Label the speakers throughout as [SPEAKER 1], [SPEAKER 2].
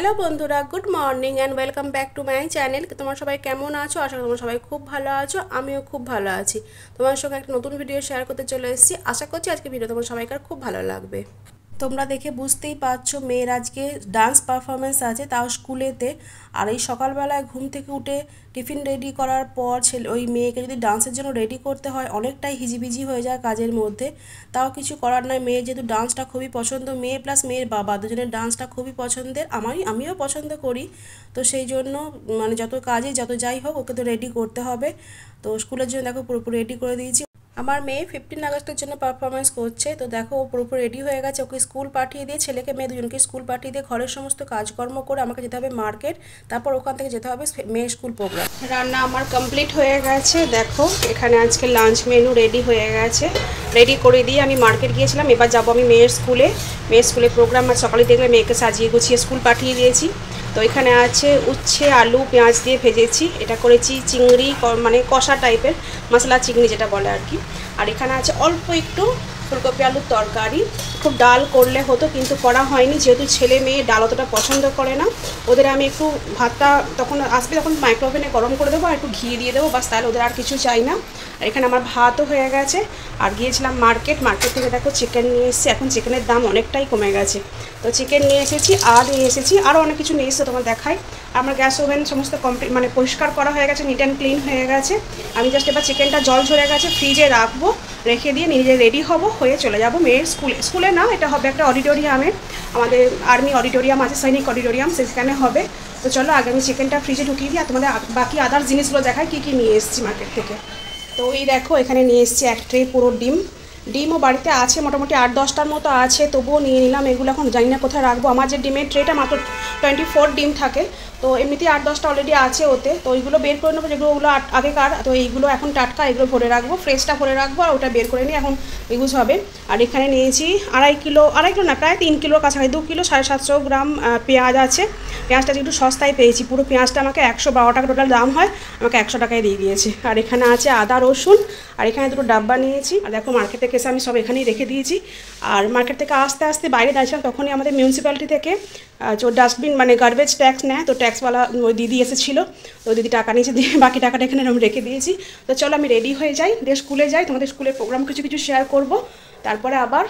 [SPEAKER 1] Hello বন্ধুরা, good morning and welcome back to my channel. তোমরা সবাই কেমন আছো? আশা করি তোমরা সবাই খুব ভালো আছো। আমিও খুব ভালো আছি। তোমার সঙ্গে একটা নতুন ভিডিও শেয়ার করতে চলে এসেছি। আশা করছি আজকে ভিডিও তোমার সবাইকার খুব ভালো লাগবে। তোমরা দেখে বুঝতেই পারছো মেয়ের আজকে ডান্স পারফরমেন্স আছে, তাও স্কুলেতে। আর এই সকালবেলায় ঘুম থেকে উঠে টিফিন রেডি করার পর ওই মেয়েকে যদি ডান্সের জন্য রেডি করতে হয়, অনেকটাই হিজিবিজি হয়ে যায় কাজের মধ্যে। তাও কিছু করার নয়, মেয়ের যেহেতু ডান্সটা খুবই পছন্দ, মেয়ে প্লাস মেয়ের বাবা দুজনের ডান্সটা খুবই পছন্দের, আমিও পছন্দ করি। তো সেই জন্য মানে যত কাজে যত যাই হোক ওকে তো রেডি করতে হবে। তো স্কুলের জন্য দেখো পুরোপুরি রেডি করে দিয়েছি। আমার মেয়ে 15 আগস্টের জন্য পারফরমেন্স করছে। তো দেখো ও পুরোপুরি রেডি হয়ে গেছে। ওকে স্কুল পাঠিয়ে দিয়ে, ছেলেকে মেয়ে দুজনকে স্কুল পাঠিয়ে দিয়ে ঘরের সমস্ত কাজকর্ম করে আমাকে যেতে হবে মার্কেট। তারপর ওখান থেকে যেতে হবে মেয়ের স্কুল প্রোগ্রাম। রান্না আমার কমপ্লিট হয়ে গেছে। দেখো এখানে আজকে লাঞ্চ মেনু রেডি হয়ে গেছে। রেডি করে দিয়ে আমি মার্কেট গিয়েছিলাম। এবার যাবো আমি মেয়ের স্কুলে প্রোগ্রাম। আর সকালে দেখলে মেয়েকে সাজিয়ে গুছিয়ে স্কুল পাঠিয়ে দিয়েছি। তো এখানে আছে উচ্ছে, আলু, পেঁয়াজ দিয়ে ভেজেছি। এটা করেছি চিংড়ি, মানে কষা টাইপের মশলা চিংড়ি যেটা বলে আর কি। আর এখানে আছে অল্প একটু ফুলকপি আলুর তরকারি। খুব ডাল করলে হতো, কিন্তু করা হয়নি, যেহেতু ছেলে মেয়ে ডাল অতটা পছন্দ করে না। ওদের আমি একটু ভাতটা তখন আসবে তখন মাইক্রোওভেনে গরম করে দেবো, আর একটু ঘি দিয়ে দেবো, বাস, তাহলে ওদের আর কিছু চাই না। আর এখানে আমার ভাতও হয়ে গেছে। আর গিয়েছিলাম মার্কেট থেকে দেখো চিকেন নিয়ে এসেছি। এখন চিকেনের দাম অনেকটাই কমে গেছে। তো চিকেন নিয়ে এসেছি, আর নিয়ে এসেছি আরও অনেক কিছু নিয়ে এসেছে, তোমার দেখাই। আমার গ্যাস ওভেন সমস্ত কমপ্লিট, মানে পরিষ্কার করা হয়ে গেছে, নিট অ্যান্ড ক্লিন হয়ে গেছে। আমি জাস্ট এবার চিকেনটা জল ঝরে গেছে, ফ্রিজে রাখবো, রেখে দিয়ে নিজে রেডি হব, হয়ে চলে যাব মেয়ের স্কুলে না, এটা হবে একটা অডিটোরিয়ামে, আমাদের আর্মি অডিটোরিয়াম আছে, সৈনিক অডিটোরিয়াম, সেখানে হবে। তো চলো আগে আমি চিকেনটা ফ্রিজে ঢুকিয়ে দিই, আর তোমাদের বাকি আদার্স জিনিসগুলো দেখাই কী কী নিয়ে এসেছি মার্কেট থেকে। তো এই দেখো এখানে নিয়ে এসেছি এক ট্রে পুরো ডিমও বাড়িতে আছে, মোটামুটি 8-10টার মতো আছে, তবুও নিয়ে নিলাম। এগুলো এখন জানি না কোথায় রাখবো। আমার যে ডিমের ট্রেটা মাত্র 24 ডিম থাকে, তো এমনিতেই 8-10টা অলরেডি আছে ওতে। তো ওইগুলো বের করে নেবো, যেগুলো ওগুলো আগেকার, তো এইগুলো এখন টাটকা, এগুলো ভরে রাখবো, ফ্রেশটা ভরে রাখবো, আর ওটা বের করে নিয়ে এখন ইউজ হবে। আর এখানে নিয়েছি আড়াই কিলো না, প্রায় 3 কিলোর কাছাকাছি, 2 কিলো 750 গ্রাম পেঁয়াজ আছে। পেঁয়াজটা একটু সস্তায় পেয়েছি, পুরো পেঁয়াজটা আমাকে 112 টাকা টোটাল দাম হয়, আমাকে 100 টাকায় দিয়ে দিয়েছে। আর এখানে আছে আদা রসুন, আর এখানে দুটো ডাব্বা নিয়েছি। আর দেখো মার্কেট থেকে এসে আমি সব এখানেই রেখে দিয়েছি। আর মার্কেট থেকে আস্তে আস্তে বাইরে দাঁড়িয়েছিলাম, তখনই আমাদের মিউনিসিপ্যালিটি থেকে ডাস্টবিন মানে গার্বেজ ট্যাক্স নেয়, তো ট্যাক্সওয়ালা ওই দিদি এসেছিলো, তো দিদি টাকা নিয়েছে, দিয়ে বাকি টাকাটা এখানে আমি রেখে দিয়েছি। তো চলো আমি রেডি হয়ে যাই, দিয়ে স্কুলে যাই, তোমাদের স্কুলের প্রোগ্রাম কিছু শেয়ার করব। তারপরে আবার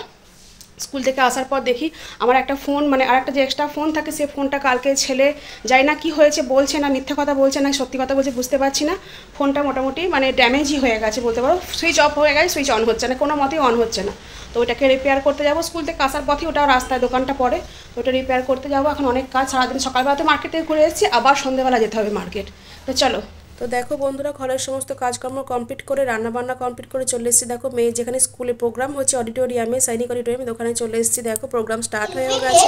[SPEAKER 1] স্কুল থেকে আসার পর দেখি আমার একটা ফোন, মানে আর একটা যে এক্সট্রা ফোন থাকে, সে ফোনটা কালকে ছেলে যাই না কি হয়েছে বলছে, না মিথ্যে কথা বলছে না সত্যি কথা বলছে বুঝতে পারছি না। ফোনটা মোটামুটি মানে ড্যামেজই হয়ে গেছে বলতে পারো, সুইচ অফ হয়ে গেছে, সুইচ অন হচ্ছে না, কোনো মতেই অন হচ্ছে না। তো ওটাকে রিপেয়ার করতে যাবো, স্কুল থেকে আসার পথে, ওটা রাস্তায় দোকানটা পড়ে, তো ওটা রিপেয়ার করতে যাবো। এখন অনেক কাজ, সারাদিন সকালবেলাতে মার্কেট থেকে ঘুরে এসেছি, আবার সন্ধ্যেবেলা যেতে হবে মার্কেট। তো চলো। তো দেখো বন্ধুরা, ঘরের সমস্ত কাজকর্ম কমপ্লিট করে, রান্নাবান্না কমপ্লিট করে চলে এসেছি। দেখো মেয়ে যেখানে স্কুলে প্রোগ্রাম হচ্ছে অডিটোরিয়ামে, সৈনিক অডিটোরিয়ামে, ওখানে চলে এসেছি। দেখো প্রোগ্রাম স্টার্ট হয়ে গেছে।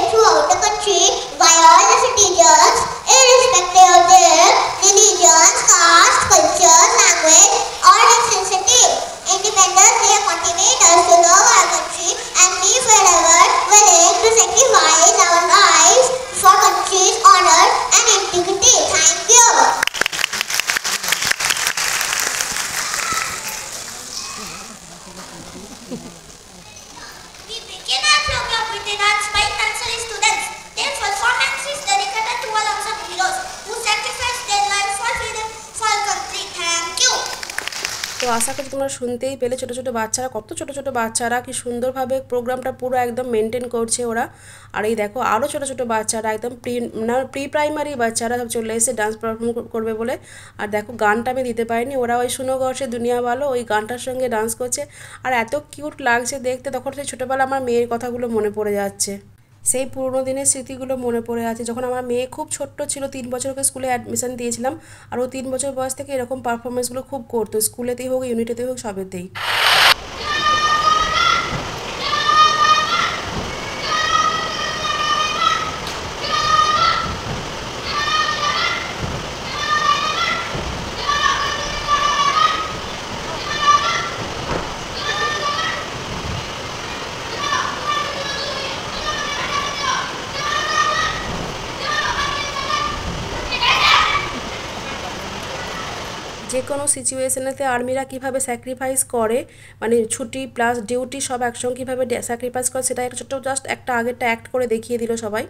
[SPEAKER 2] We begin our program with a dance by nursery students. Their performance is dedicated to all unsung heroes who sacrificed their lives for freedom for our country. Thank you.
[SPEAKER 1] তো আশা করি তোমরা শুনতেই পেলে, ছোটো ছোটো বাচ্চারা, কত ছোটো ছোটো বাচ্চারা কি সুন্দরভাবে প্রোগ্রামটা পুরো একদম মেনটেন করছে ওরা। আর এই দেখো আরও ছোটো ছোটো বাচ্চারা, একদম প্রি প্রাইমারি বাচ্চারা সব চলে এসে ডান্স পারফর্ম করবে বলে। আর দেখো গানটা আমি দিতে পারিনি, ওরা ওই শুনো গর্ষে দুনিয়া ভালো ওই গানটার সঙ্গে ডান্স করছে। আর এত কিউট লাগছে দেখতে, তখন সেই ছোটোবেলা আমার মেয়ের কথাগুলো মনে পড়ে যাচ্ছে, সেই পুরোনো দিনের স্মৃতিগুলো মনে পড়ে আছে। যখন আমার মেয়ে খুব ছোট্ট ছিল, 3 বছরকে স্কুলে অ্যাডমিশন দিয়েছিলাম, আর ও 3 বছর বয়স থেকে এরকম পারফরমেন্সগুলো খুব করতো, স্কুলেতেই হোক ইউনিটেতেই হোক সবেতেই। যে কোনো সিচুয়েশনেতে আর্মিরা কীভাবে স্যাক্রিফাইস করে, মানে ছুটি প্লাস ডিউটি সব একসঙ্গে কীভাবে স্যাক্রিফাইস করে, সেটা একটা ছোট্ট জাস্ট একটা আগেরটা অ্যাক্ট করে দেখিয়ে দিল সবাই।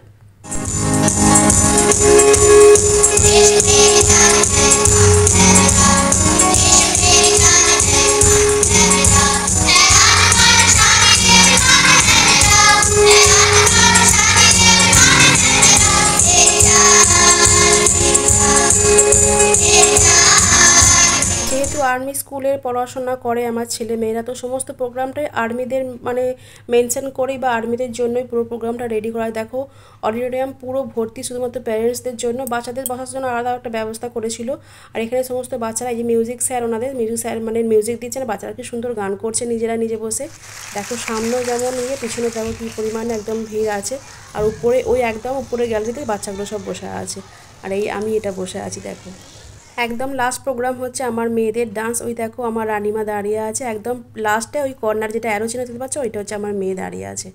[SPEAKER 1] যেহেতু আর্মি স্কুলের পড়াশোনা করে আমার ছেলে মেয়েরা, তো সমস্ত প্রোগ্রামটাই আর্মিদের মানে মেনশন করেই বা আর্মিদের জন্যই পুরো প্রোগ্রামটা রেডি করা। দেখো অডিটোরিয়াম পুরো ভর্তি শুধুমাত্র প্যারেন্টসদের জন্য, বাচ্চাদের বসার জন্য আলাদা একটা ব্যবস্থা করেছিল। আর এখানে সমস্ত বাচ্চারা, এই যে মিউজিক স্যার, ওনাদের মিউজিক স্যার মানে মিউজিক দিচ্ছেন, বাচ্চারা কি সুন্দর গান করছে নিজেরা নিজে বসে। দেখো সামনেও যেমন পিছনে যেমন কী পরিমাণে একদম ভিড় আছে। আর উপরে ওই একদম উপরে গ্যালারিতে বাচ্চাগুলো সব বসে আছে, আর এই আমি এটা বসে আছি। দেখো একদম লাস্ট প্রোগ্রাম হচ্ছে আমার মেয়েদের ডান্স। ওই দেখো আমার রানিমা দাঁড়িয়ে আছে একদম লাস্টে, ওই কর্নার যেটা অ্যারো চিহ্ন দিতে পারছো, ওইটা হচ্ছে আমার মেয়ে দাঁড়িয়ে আছে।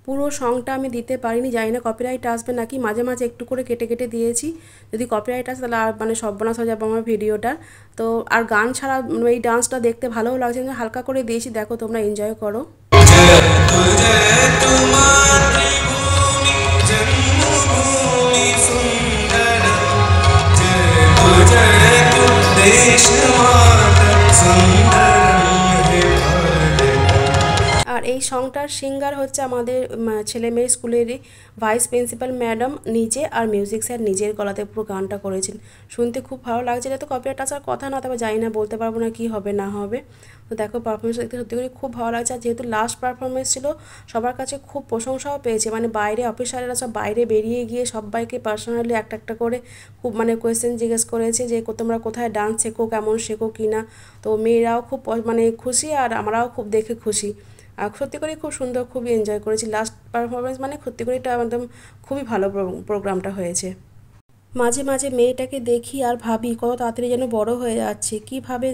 [SPEAKER 1] পুরো সংটা আমি দিতে পারিনি, জানি না কপিরাইট আসবে নাকি, মাঝে মাঝে একটু করে কেটে কেটে দিয়েছি। যদি কপিরাইট আসে তাহলে আর মানে সর্বনাশ হয়ে যাবে আমার ভিডিওটা। তো আর গান ছাড়া এই ডান্সটা দেখতে ভালোও লাগছে, হালকা করে দিয়েছি, দেখো তোমরা এনজয় করো। আর এই সংটার সিঙ্গার হচ্ছে আমাদের ছেলে মেয়ে স্কুলেরই ভাইস প্রিন্সিপাল ম্যাডাম নিজে, আর মিউজিক স্যার নিজের গলাতে পুরো গানটা করেছেন। শুনতে খুব ভালো লাগছে। এটা তো কপিরাইট আসার কথা না, তবে জানি না, বলতে পারবো না কি হবে না হবে। তো দেখো পারফরমেন্স দেখতে সত্যি করে খুব ভালো লাগছে। আর যেহেতু লাস্ট পারফরমেন্স ছিল, সবার কাছে খুব প্রশংসাও পেয়েছে। মানে বাইরে অফিসারেরা সব বাইরে বেরিয়ে গিয়ে সবাইকে পার্সোনালি একটা একটা করে খুব মানে কোয়েশ্চেন জিজ্ঞেস করেছে যে তোমরা কোথায় ডান্স শেখো, কেমন শেখো কি না। তো মেয়েরাও খুব মানে খুশি, আর আমরাও খুব দেখে খুশি। আর সত্যি করে খুব সুন্দর, খুবই এনজয় করেছি। লাস্ট পারফরমেন্স মানে সত্যি করে এটা একদম খুবই ভালো প্রোগ্রামটা হয়েছে। মাঝে মাঝে মেয়েটাকে দেখি আর ভাবি কত তাড়াতাড়ি যেন বড় হয়ে যাচ্ছে, কীভাবে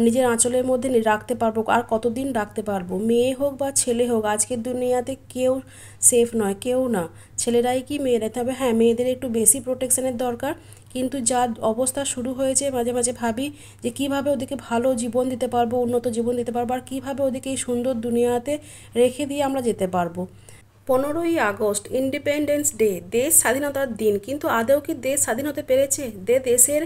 [SPEAKER 1] নিজের আঁচলের মধ্যে রাখতে পারবো, আর কতদিন রাখতে পারবো। মেয়ে হোক বা ছেলে হোক, আজকের দুনিয়াতে কেউ সেফ নয়, কেউ না। ছেলেরাই কি মেয়েরাই, তবে হ্যাঁ মেয়েদের একটু বেশি প্রোটেকশনের দরকার। কিন্তু যা অবস্থা শুরু হয়েছে, মাঝে মাঝে ভাবি যে কীভাবে ওদেরকে ভালো জীবন দিতে পারবো, উন্নত জীবন দিতে পারবো, আর কীভাবে ওদেরকে এই সুন্দর দুনিয়াতে রেখে দিয়ে আমরা যেতে পারবো। 15ই আগস্ট ইন্ডিপেন্ডেন্স ডে, দেশ স্বাধীনতার দিন, কিন্তু আদৌ কি দেশ স্বাধীন হতে পেরেছে? দেশের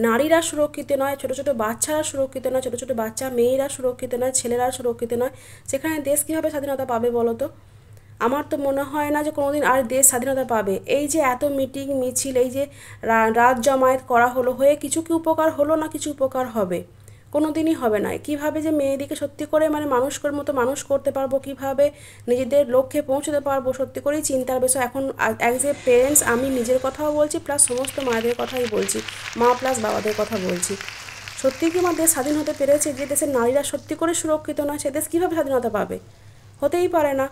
[SPEAKER 1] নারীরা সুরক্ষিত নয়, ছোটো ছোটো বাচ্চারা সুরক্ষিত নয়, ছোটো ছোটো বাচ্চা মেয়েরা সুরক্ষিত নয়, ছেলেরা সুরক্ষিত নয়, সেখানে দেশ কীভাবে স্বাধীনতা পাবে বলো তো? আমার তো মনে হয় না যে কোনোদিন আর দেশ স্বাধীনতা পাবে। এই যে এত মিটিং মিছিল, এই যে রাত জমায়েত করা হলো, হয়ে কিছু কি উপকার হলো না কিছু উপকার হবে? কোনো দিনই হবে না। কীভাবে যে মেয়েদিকে সত্যি করে মানে মানুষের মতো মানুষ করতে পারবো, কীভাবে নিজেদের লক্ষ্যে পৌঁছতে পারবো, সত্যি করেই চিন্তার বিষয়। এখন অ্যাজ এ পেরেন্টস আমি নিজের কথাও বলছি, প্লাস সমস্ত মায়েদের কথাই বলছি, মা প্লাস বাবাদের কথা বলছি। সত্যি কি আমার দেশ স্বাধীন হতে পেরেছে? যে দেশের নারীরা সত্যি করে সুরক্ষিত নয়, সে দেশ কীভাবে স্বাধীনতা পাবে? হতেই পারে না।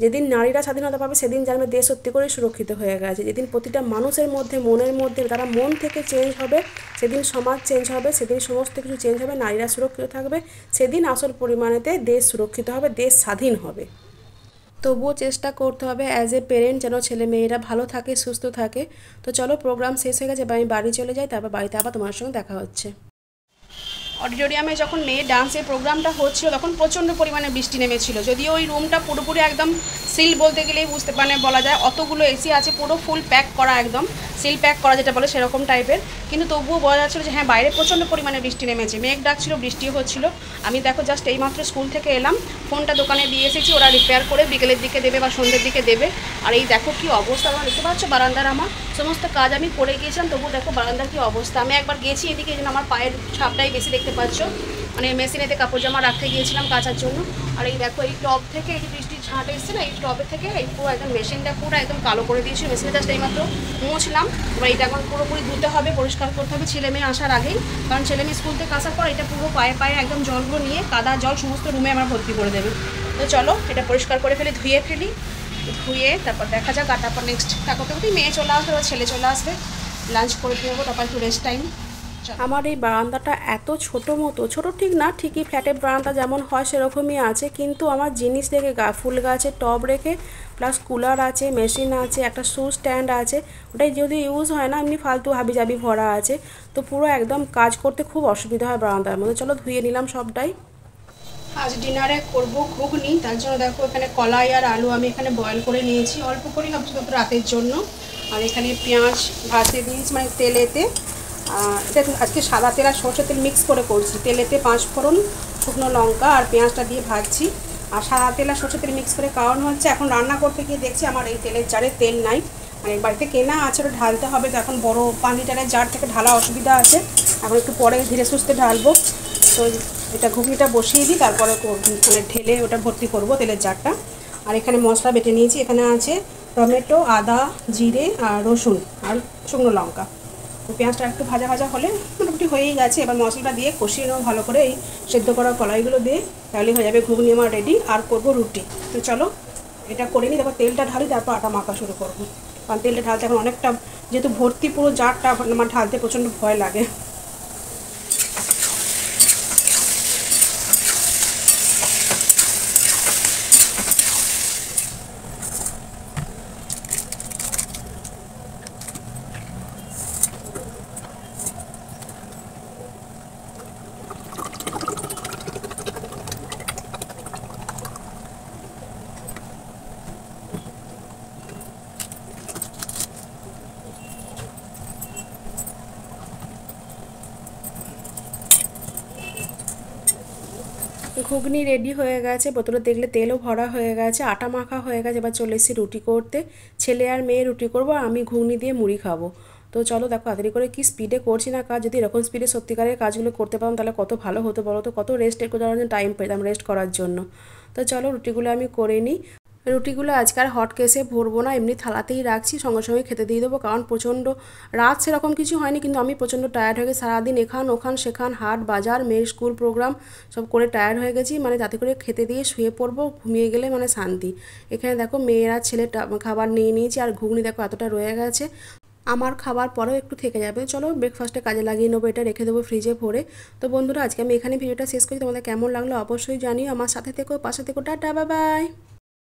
[SPEAKER 1] যেদিন নারীরা স্বাধীনতা পাবে সেদিন জানবে দেশ সত্যি করে সুরক্ষিত হয়ে গেছে। যেদিন প্রতিটা মানুষের মধ্যে মনের মধ্যে তারা মন থেকে চেঞ্জ হবে, সেদিন সমাজ চেঞ্জ হবে, সেদিন সমস্ত কিছু চেঞ্জ হবে, নারীরা সুরক্ষিত থাকবে, সেদিন আসল পরিমাণেতে দেশ সুরক্ষিত হবে, দেশ স্বাধীন হবে। তবুও চেষ্টা করতে হবে অ্যাজ এ পেরেন্ট যেন ছেলে মেয়েরা ভালো থাকে, সুস্থ থাকে। তো চলো, প্রোগ্রাম শেষ হয়ে গেছে, আমি বাড়ি চলে যাই, তারপর বাড়িতে আবার তোমার সঙ্গে দেখা হচ্ছে। অডিটোরিয়ামে যখন মেয়ে ডান্সের প্রোগ্রামটা হচ্ছিল তখন প্রচণ্ড পরিমাণে বৃষ্টি নেমেছিল। যদিও ওই রুমটা পুরোপুরি একদম সিল বলতে গেলেই বলা যায়, অতগুলো এসি আছে, পুরো ফুল প্যাক করা, একদম সিল প্যাক করা যেটা বলে সেরকম টাইপের। কিন্তু তবুও বোঝা যাচ্ছিলো যে হ্যাঁ বাইরে প্রচণ্ড পরিমাণে বৃষ্টি নেমেছে, মেঘ ডাকছিল, বৃষ্টিও হচ্ছিল। আমি দেখো জাস্ট এইমাত্র স্কুল থেকে এলাম, ফোনটা দোকানে দিয়ে এসেছি, ওরা রিপেয়ার করে বিকেলের দিকে দেবে বা সন্ধ্যের দিকে দেবে। আর এই দেখো কি অবস্থা, আমার দেখতে পাচ্ছ বারান্দার, আমার সমস্ত কাজ আমি করে গিয়েছিলাম, তবুও দেখো বারান্দার কি অবস্থা। আমি একবার গেছি এদিকে, এই জন্য আমার পায়ের ছাপটাই বেশি দেখতে পাচ্ছ, মানে মেশিনেতে কাপড় জামা রাখতে গিয়েছিলাম কাচার জন্য। আর এই দেখো এই টব থেকে এই যে বৃষ্টির ঝাঁট এসছে না, এই টবের থেকে এই পুরো একদম মেশিনটা পুরো একদম কালো করে দিয়েছিল। মেশিনে জাস্ট এইমাত্র মুছলাম, এবার এটা এখন পুরোপুরি ধুতে হবে, পরিষ্কার করতে হবে ছেলে মেয়ে আসার আগেই, কারণ ছেলে মেয়ে স্কুল থেকে আসার পর এটা পুরো পায়ে পায়ে একদম জলগুলো নিয়ে কাদা জল সমস্ত রুমে আমার ভর্তি করে দেবে। তো চলো এটা পরিষ্কার করে ফেলি, ধুয়ে ফেলি, ধুয়ে তারপর দেখা যাক। আর তারপর নেক্সট থাকতে মেয়ে চলে আসবে বা ছেলে চলে আসবে, লাঞ্চ করে দেবো, তারপর একটু রেস্ট টাইম। আমার এই বারান্দাটা এত ছোটো মতো, ছোটো ঠিক না, ঠিকই ফ্ল্যাটের বারান্দা যেমন হয় সেরকমই আছে, কিন্তু আমার জিনিস রেখে ফুল গাছের টব রেখে, প্লাস কুলার আছে, মেশিন আছে, একটা শু স্ট্যান্ড আছে, ওটাই যদি ইউজ হয় না, এমনি ফালতু হাবিজাবি ভরা আছে, তো পুরো একদম কাজ করতে খুব অসুবিধা হয় বারান্দার মধ্যে। চলো ধুয়ে নিলাম সবটাই। আজ ডিনারে করব ঘুগনি, তার জন্য দেখো এখানে কলাই আর আলু আমি এখানে বয়েল করে নিয়েছি, অল্প করেই ভাবছি রাতের জন্য। আর এখানে পেঁয়াজ ভাজতে দিয়েছি মানে তেলেতে, এটা আজকে সাদা তেল আর সরষের তেল মিক্স করে করছি। তেলেতে 5 ফোড়ন, শুকনো লঙ্কা আর পেঁয়াজটা দিয়ে ভাজছি। আর সাদা তেল আর সরষের তেল মিক্স করে কারণ হচ্ছে এখন রান্না করতে গিয়ে দেখছি আমার এই তেলের জারে তেল নাই, মানে বাড়িতে কেনা আছে, ওটা ঢালতে হবে। তো এখন বড় 5 লিটারের জার থেকে ঢালা অসুবিধা আছে, এখন একটু পরে ধীরে সুস্থে ঢালবো। তো এটা ঘুগনিটা বসিয়ে দিই, তারপরে মানে ঢেলে ওটা ভর্তি করব তেলের জারটা। আর এখানে মশলা বেটে নিয়েছি, এখানে আছে টমেটো, আদা, জিরে আর রসুন আর শুকনো লঙ্কা। তো পেঁয়াজটা একটু ভাজা ভাজা হলে মোটামুটি হয়েই গেছে। এবার মশলাটা দিয়ে কষিয়ে নেবো ভালো করে, এই সেদ্ধ করা কলাইগুলো দিয়ে, তাহলে হয়ে যাবে ঘুগনি আমার রেডি। আর করবো রুটি। তো চলো এটা করে নিই, তারপর তেলটা ঢালি, তারপর আটা মাখা শুরু করবো। কারণ তেলটা ঢালতে এখন অনেকটা, যেহেতু ভর্তি পুরো জারটা আমার ঢালতে প্রচণ্ড ভয় লাগে। ঘুগনি রেডি হয়ে গেছে, বোতলে দেখলে তেলও ভরা হয়ে গেছে, আটা মাখা হয়ে গেছে। এবার চলে এসেছি রুটি করতে। ছেলে আর মেয়ে রুটি করবো, আর আমি ঘুগনি দিয়ে মুড়ি খাবো। তো চলো দেখো তাড়াতাড়ি করে কি স্পিডে করছি না কাজ। যদি এরকম স্পিডে সত্যিকারের কাজগুলো করতে পারতাম তাহলে কত ভালো হতো বলো তো, কত রেস্ট করার জন্য টাইম পেতাম রেস্ট করার জন্য। তো চলো রুটিগুলো আমি করে নিই। রুটিগুলো আজকে আর হট কেসে ভরবো না, এমনি থালাতেই রাখছি, সঙ্গে সঙ্গে খেতে দিয়ে দেবো। কারণ প্রচণ্ড রাত সেরকম কিছু হয়নি, কিন্তু আমি প্রচণ্ড টায়ার্ড হয়ে গেছি। সারাদিন এখান ওখান সেখান হাট বাজার মেয়ের স্কুল প্রোগ্রাম সব করে টায়ার্ড হয়ে গেছি। মানে তাতে করে খেতে দিয়ে শুয়ে পড়বো, ঘুমিয়ে গেলে মানে শান্তি। এখানে দেখো মেয়েরা ছেলে খাবার নিয়ে নিয়েছি, আর ঘুগনি দেখো এতটা রয়ে গেছে। আমার খাবার পরেও একটু থেকে যাবে, চলো ব্রেকফাস্টে কাজে লাগিয়ে নেবো। এটা রেখে দেবো ফ্রিজে ভরে। তো বন্ধুরা আজকে আমি এখানে ভিডিওটা শেষ করি। তোমাদের কেমন লাগলো অবশ্যই জানিও। আমার সাথে থেকো, পাশে থেকো। Tata, bye bye.